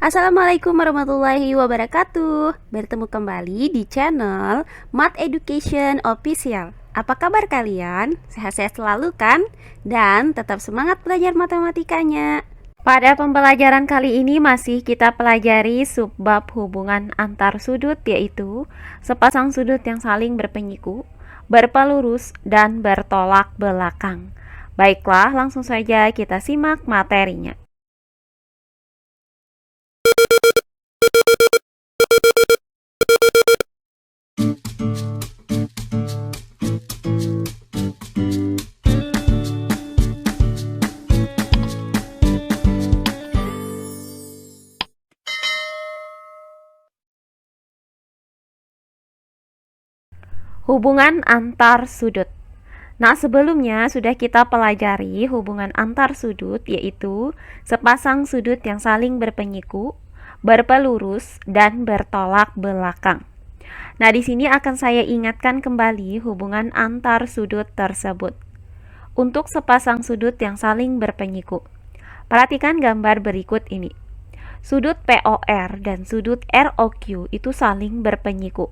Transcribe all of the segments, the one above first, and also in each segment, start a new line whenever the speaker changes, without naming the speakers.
Assalamualaikum warahmatullahi wabarakatuh. Bertemu kembali di channel Math Education Official. Apa kabar kalian? Sehat-sehat selalu kan? Dan tetap semangat belajar matematikanya. Pada pembelajaran kali ini masih kita pelajari subbab hubungan antar sudut, yaitu sepasang sudut yang saling berpenyiku, berpelurus, dan bertolak belakang. Baiklah, langsung saja kita simak materinya. Hubungan antar sudut. Nah, sebelumnya sudah kita pelajari hubungan antar sudut, yaitu sepasang sudut yang saling berpenyiku, berpelurus, dan bertolak belakang. Nah, di sini akan saya ingatkan kembali hubungan antar sudut tersebut. Untuk sepasang sudut yang saling berpenyiku, perhatikan gambar berikut ini. Sudut POR dan sudut ROQ itu saling berpenyiku.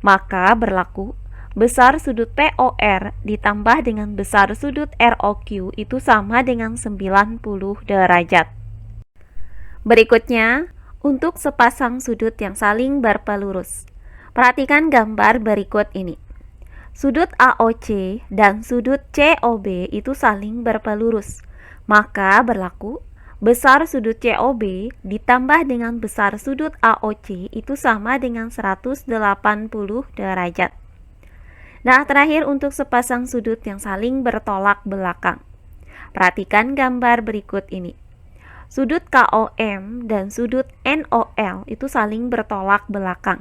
Maka berlaku besar sudut POR ditambah dengan besar sudut ROQ itu sama dengan 90 derajat. Berikutnya, untuk sepasang sudut yang saling berpelurus. Perhatikan gambar berikut ini. Sudut AOC dan sudut COB itu saling berpelurus. Maka berlaku besar sudut COB ditambah dengan besar sudut AOC itu sama dengan 180 derajat. Nah, terakhir untuk sepasang sudut yang saling bertolak belakang. Perhatikan gambar berikut ini. Sudut KOM dan sudut NOL itu saling bertolak belakang.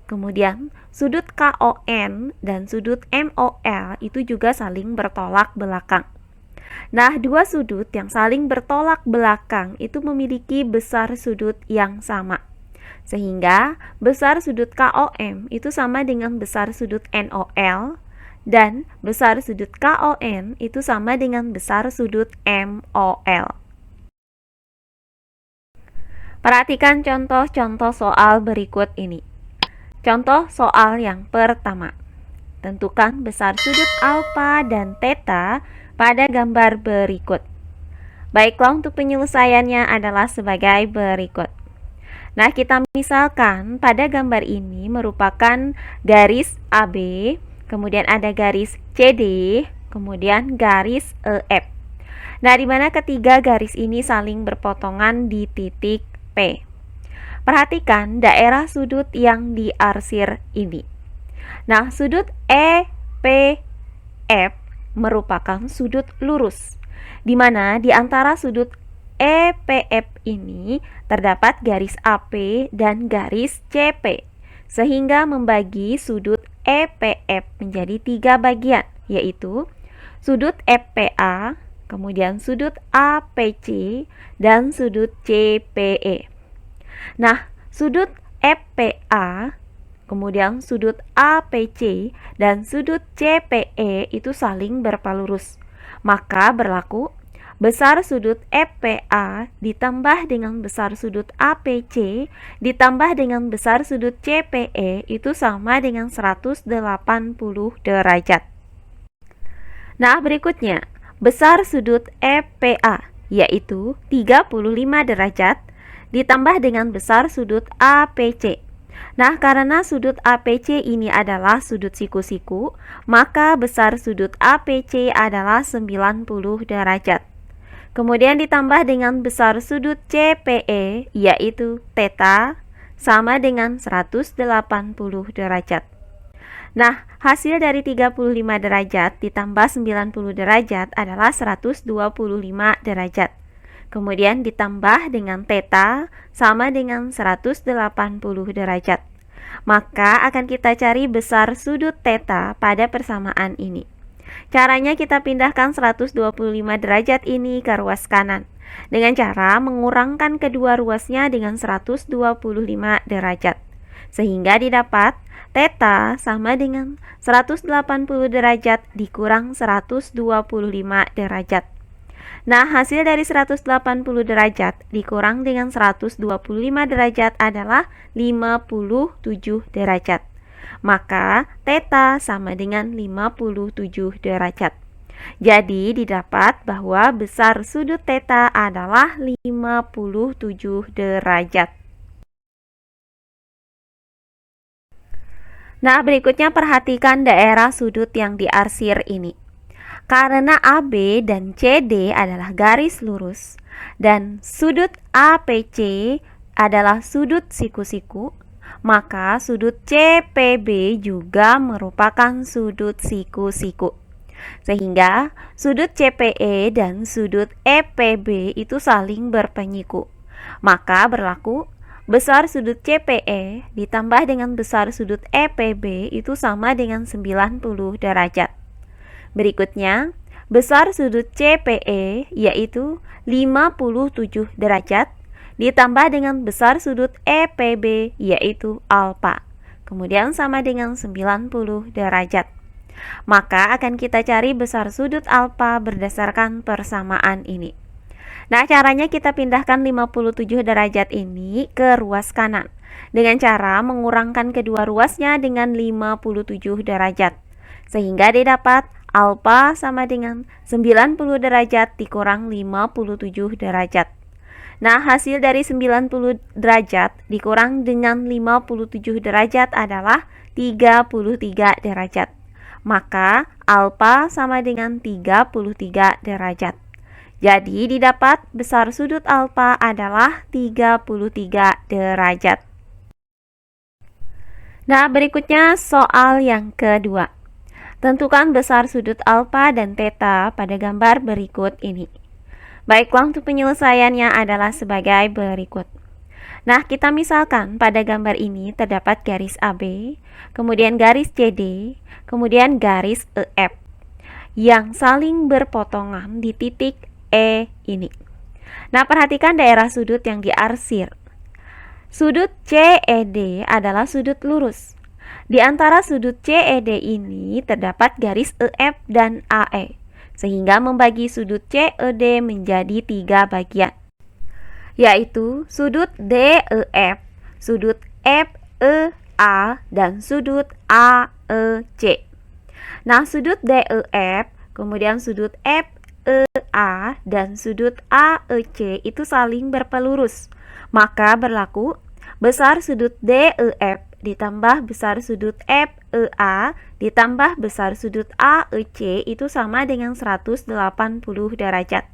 Kemudian, sudut KON dan sudut MOL itu juga saling bertolak belakang. Nah, dua sudut yang saling bertolak belakang itu memiliki besar sudut yang sama. Sehingga besar sudut KOM itu sama dengan besar sudut NOL dan besar sudut KON itu sama dengan besar sudut MOL. Perhatikan contoh-contoh soal berikut ini. Contoh soal yang pertama. Tentukan besar sudut alfa dan theta pada gambar berikut. Baiklah, untuk penyelesaiannya adalah sebagai berikut. Nah, kita misalkan pada gambar ini merupakan garis AB, kemudian ada garis CD, kemudian garis EF. Nah, di mana ketiga garis ini saling berpotongan di titik P. Perhatikan daerah sudut yang diarsir ini. Nah, sudut EPF merupakan sudut lurus, di mana di antara sudut EPF ini terdapat garis AP dan garis CP, sehingga membagi sudut EPF menjadi 3 bagian, yaitu sudut FPA, kemudian sudut APC, dan sudut CPE. Nah, sudut FPA, kemudian sudut APC, dan sudut CPE itu saling berpelurus. Maka berlaku besar sudut FPA ditambah dengan besar sudut APC ditambah dengan besar sudut CPE itu sama dengan 180 derajat. Nah, berikutnya, besar sudut FPA yaitu 35 derajat ditambah dengan besar sudut APC. Nah, karena sudut APC ini adalah sudut siku-siku, maka besar sudut APC adalah 90 derajat. Kemudian ditambah dengan besar sudut CPE, yaitu theta, sama dengan 180 derajat. Nah, hasil dari 35 derajat ditambah 90 derajat adalah 125 derajat. Kemudian ditambah dengan theta, sama dengan 180 derajat. Maka akan kita cari besar sudut theta pada persamaan ini. Caranya kita pindahkan 125 derajat ini ke ruas kanan dengan cara mengurangkan kedua ruasnya dengan 125 derajat. Sehingga didapat theta sama dengan 180 derajat dikurang 125 derajat. Nah, hasil dari 180 derajat dikurang dengan 125 derajat adalah 57 derajat. Maka theta sama dengan 57 derajat. Jadi didapat bahwa besar sudut theta adalah 57 derajat. Nah, berikutnya perhatikan daerah sudut yang diarsir ini. Karena AB dan CD adalah garis lurus dan sudut APC adalah sudut siku-siku, maka sudut CPB juga merupakan sudut siku-siku. Sehingga sudut CPE dan sudut EPB itu saling berpenyiku. Maka berlaku besar sudut CPE ditambah dengan besar sudut EPB itu sama dengan 90 derajat. Berikutnya, besar sudut CPE yaitu 57 derajat ditambah dengan besar sudut EPB yaitu alfa. Kemudian sama dengan 90 derajat. Maka akan kita cari besar sudut alfa berdasarkan persamaan ini. Nah, caranya kita pindahkan 57 derajat ini ke ruas kanan dengan cara mengurangkan kedua ruasnya dengan 57 derajat. Sehingga didapat alfa sama dengan 90 derajat dikurang 57 derajat. Nah, hasil dari 90 derajat dikurang dengan 57 derajat adalah 33 derajat. Maka alfa sama dengan 33 derajat. Jadi didapat besar sudut alfa adalah 33 derajat. Nah, berikutnya soal yang kedua. Tentukan besar sudut alfa dan theta pada gambar berikut ini. Baiklah, untuk penyelesaiannya adalah sebagai berikut. Nah, kita misalkan pada gambar ini terdapat garis AB, kemudian garis CD, kemudian garis EF yang saling berpotongan di titik E ini. Nah, perhatikan daerah sudut yang diarsir. Sudut CED adalah sudut lurus. Di antara sudut CED ini terdapat garis EF dan AE, sehingga membagi sudut CED menjadi 3 bagian, yaitu sudut DEF, sudut FEA, dan sudut AEC. Nah, sudut DEF, kemudian sudut FEA, dan sudut AEC itu saling berpelurus. Maka berlaku besar sudut DEF ditambah besar sudut FEA ditambah besar sudut AEC itu sama dengan 180 derajat.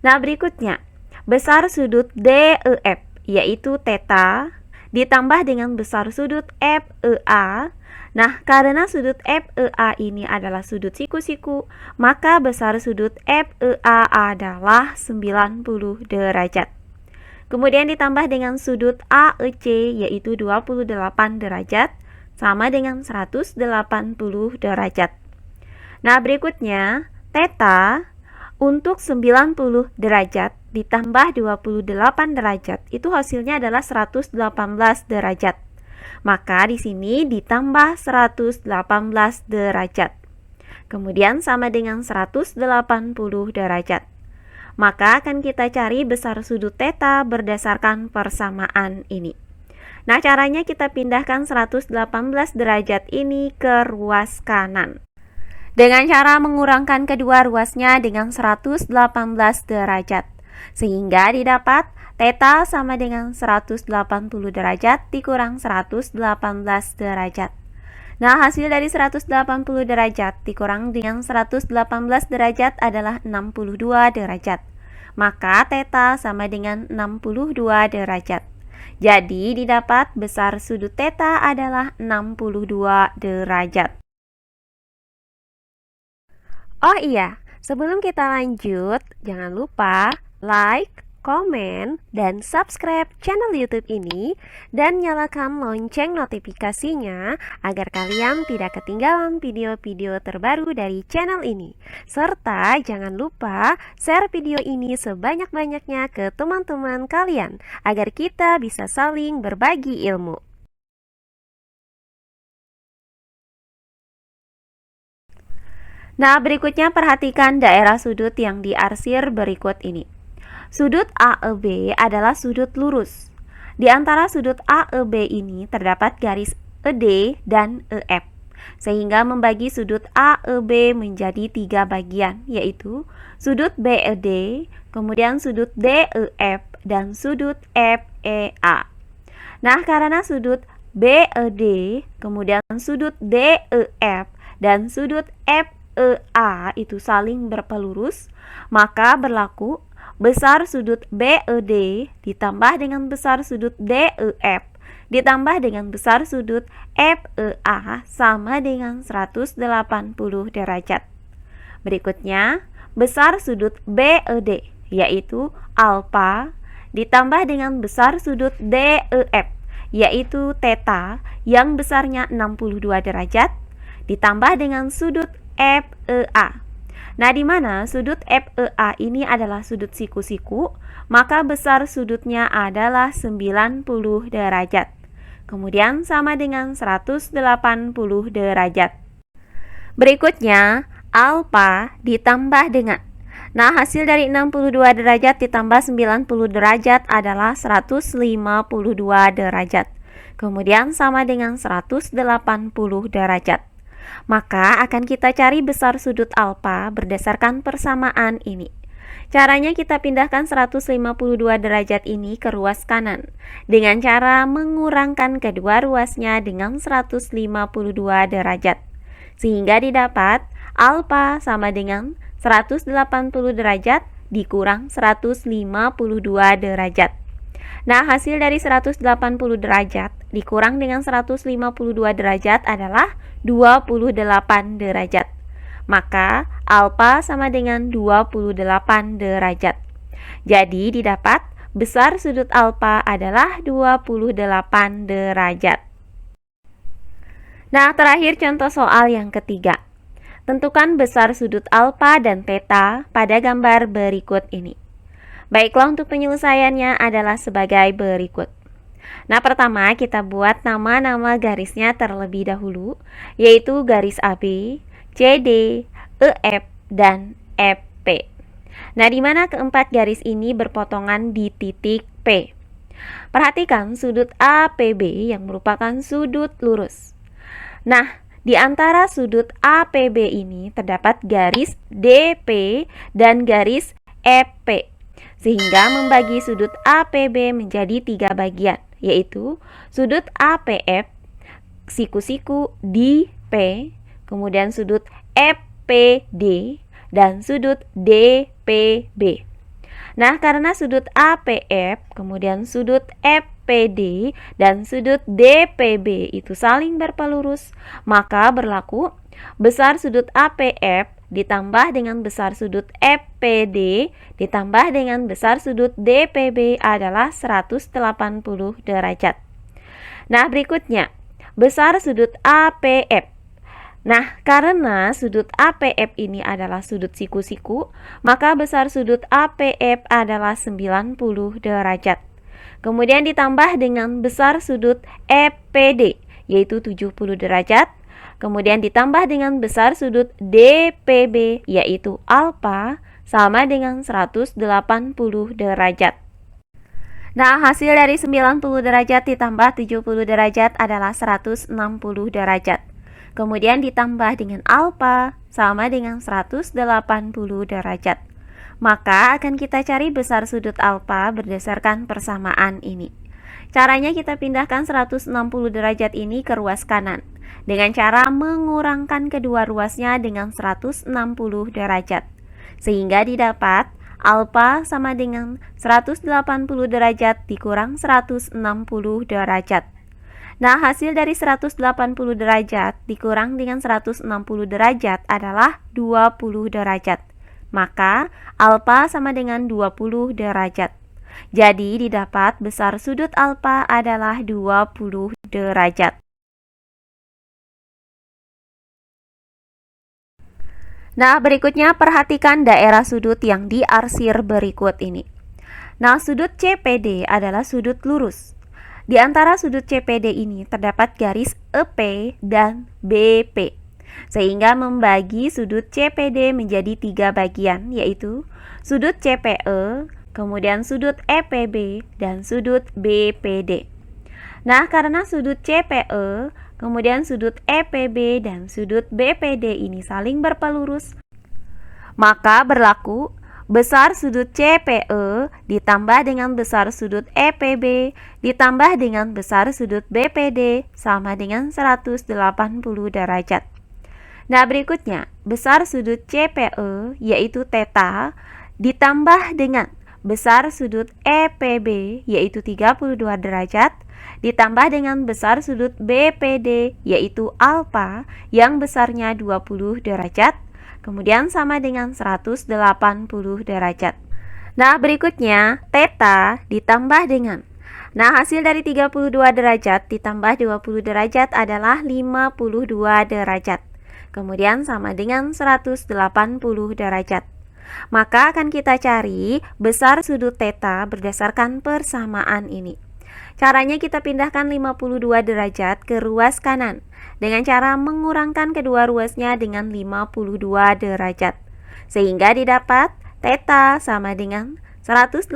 Nah, berikutnya besar sudut DEF yaitu theta ditambah dengan besar sudut FEA. Nah, karena sudut FEA ini adalah sudut siku-siku, maka besar sudut FEA adalah 90 derajat. Kemudian ditambah dengan sudut AEC yaitu 28 derajat, sama dengan 180 derajat. Nah, berikutnya theta untuk 90 derajat ditambah 28 derajat itu hasilnya adalah 118 derajat. Maka di sini ditambah 118 derajat. Kemudian sama dengan 180 derajat. Maka akan kita cari besar sudut theta berdasarkan persamaan ini. Nah, caranya kita pindahkan 118 derajat ini ke ruas kanan. Dengan cara mengurangkan kedua ruasnya dengan 118 derajat. Sehingga didapat theta sama dengan 180 derajat dikurang 118 derajat. Nah, hasil dari 180 derajat dikurang dengan 118 derajat adalah 62 derajat. Maka theta sama dengan 62 derajat. Jadi didapat besar sudut theta adalah 62 derajat. Oh iya, sebelum kita lanjut, jangan lupa like, komen, dan subscribe channel YouTube ini dan nyalakan lonceng notifikasinya agar kalian tidak ketinggalan video-video terbaru dari channel ini. Serta jangan lupa share video ini sebanyak-banyaknya ke teman-teman kalian agar kita bisa saling berbagi ilmu. Nah, berikutnya perhatikan daerah sudut yang diarsir berikut ini. Sudut AEB adalah sudut lurus. Di antara sudut AEB ini terdapat garis ED dan EF, sehingga membagi sudut AEB menjadi 3 bagian, yaitu sudut BED, kemudian sudut DEF, dan sudut FEA. Nah, karena sudut BED, kemudian sudut DEF, dan sudut FEA itu saling berpelurus, maka berlaku besar sudut BED ditambah dengan besar sudut DEF ditambah dengan besar sudut FEA sama dengan 180 derajat. Berikutnya, besar sudut BED yaitu alfa ditambah dengan besar sudut DEF yaitu theta yang besarnya 62 derajat ditambah dengan sudut FEA. Nah, di mana sudut FEA ini adalah sudut siku-siku, maka besar sudutnya adalah 90 derajat. Kemudian sama dengan 180 derajat. Berikutnya, alfa ditambah dengan. Nah, hasil dari 62 derajat ditambah 90 derajat adalah 152 derajat. Kemudian sama dengan 180 derajat. Maka akan kita cari besar sudut alfa berdasarkan persamaan ini. Caranya kita pindahkan 152 derajat ini ke ruas kanan dengan cara mengurangkan kedua ruasnya dengan 152 derajat. Sehingga didapat alfa sama dengan 180 derajat dikurang 152 derajat. Nah, hasil dari 180 derajat dikurang dengan 152 derajat adalah 28 derajat. Maka alfa sama dengan 28 derajat. Jadi didapat besar sudut alfa adalah 28 derajat. Nah, terakhir contoh soal yang ketiga. Tentukan besar sudut alfa dan theta pada gambar berikut ini. Baiklah, untuk penyelesaiannya adalah sebagai berikut. Nah, pertama kita buat nama-nama garisnya terlebih dahulu, yaitu garis AB, CD, EF, dan FP. Nah, di mana keempat garis ini berpotongan di titik P. Perhatikan sudut APB yang merupakan sudut lurus. Nah, di antara sudut APB ini terdapat garis DP dan garis EP, sehingga membagi sudut APB menjadi 3 bagian, yaitu sudut APF, siku-siku di P, kemudian sudut FPD, dan sudut DPB. Nah, karena sudut APF, kemudian sudut FPD, dan sudut DPB itu saling berpelurus, maka berlaku besar sudut APF ditambah dengan besar sudut FPD ditambah dengan besar sudut DPB adalah 180 derajat. Nah, berikutnya, besar sudut APF. Nah, karena sudut APF ini adalah sudut siku-siku, maka besar sudut APF adalah 90 derajat. Kemudian ditambah dengan besar sudut FPD, yaitu 70 derajat. Kemudian ditambah dengan besar sudut DPB, yaitu alfa, sama dengan 180 derajat. Nah, hasil dari 90 derajat ditambah 70 derajat adalah 160 derajat. Kemudian ditambah dengan alfa sama dengan 180 derajat. Maka akan kita cari besar sudut alfa berdasarkan persamaan ini. Caranya kita pindahkan 160 derajat ini ke ruas kanan dengan cara mengurangkan kedua ruasnya dengan 160 derajat. Sehingga didapat alfa sama dengan 180 derajat dikurang 160 derajat. Nah, hasil dari 180 derajat dikurang dengan 160 derajat adalah 20 derajat. Maka alfa sama dengan 20 derajat. Jadi didapat besar sudut alfa adalah 20 derajat. Nah, berikutnya perhatikan daerah sudut yang diarsir berikut ini. Nah, sudut CPD adalah sudut lurus. Di antara sudut CPD ini terdapat garis EP dan BP. sehingga membagi sudut CPD menjadi 3 bagian, yaitu sudut CPE, kemudian sudut EPB, dan sudut BPD. Nah, karena sudut CPE, kemudian sudut EPB, dan sudut BPD ini saling berpelurus, maka berlaku besar sudut CPE ditambah dengan besar sudut EPB ditambah dengan besar sudut BPD sama dengan 180 derajat. Nah, berikutnya, besar sudut CPE yaitu theta ditambah dengan besar sudut EPB yaitu 32 derajat ditambah dengan besar sudut BPD yaitu alfa yang besarnya 20 derajat, kemudian sama dengan 180 derajat. Nah, berikutnya theta ditambah dengan, nah, hasil dari 32 derajat ditambah 20 derajat adalah 52 derajat. Kemudian sama dengan 180 derajat. Maka akan kita cari besar sudut theta berdasarkan persamaan ini. Caranya kita pindahkan 52 derajat ke ruas kanan dengan cara mengurangkan kedua ruasnya dengan 52 derajat. Sehingga didapat theta sama dengan 180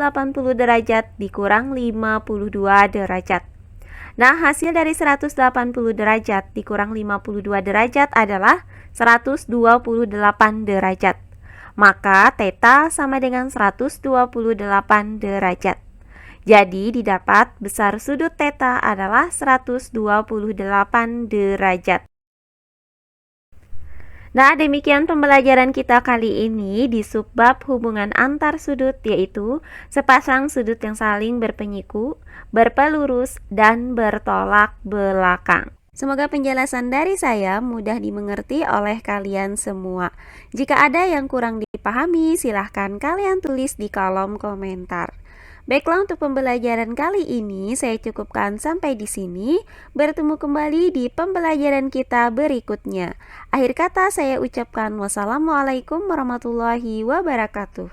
derajat dikurang 52 derajat. Nah, hasil dari 180 derajat dikurang 52 derajat adalah 128 derajat. Maka theta sama dengan 128 derajat. Jadi didapat besar sudut theta adalah 128 derajat. Nah, demikian pembelajaran kita kali ini di subbab hubungan antar sudut, yaitu sepasang sudut yang saling berpenyiku, berpelurus, dan bertolak belakang. Semoga penjelasan dari saya mudah dimengerti oleh kalian semua. Jika ada yang kurang dipahami, silahkan kalian tulis di kolom komentar. Baiklah, untuk pembelajaran kali ini saya cukupkan sampai di sini. Bertemu kembali di pembelajaran kita berikutnya. Akhir kata saya ucapkan wassalamualaikum warahmatullahi wabarakatuh.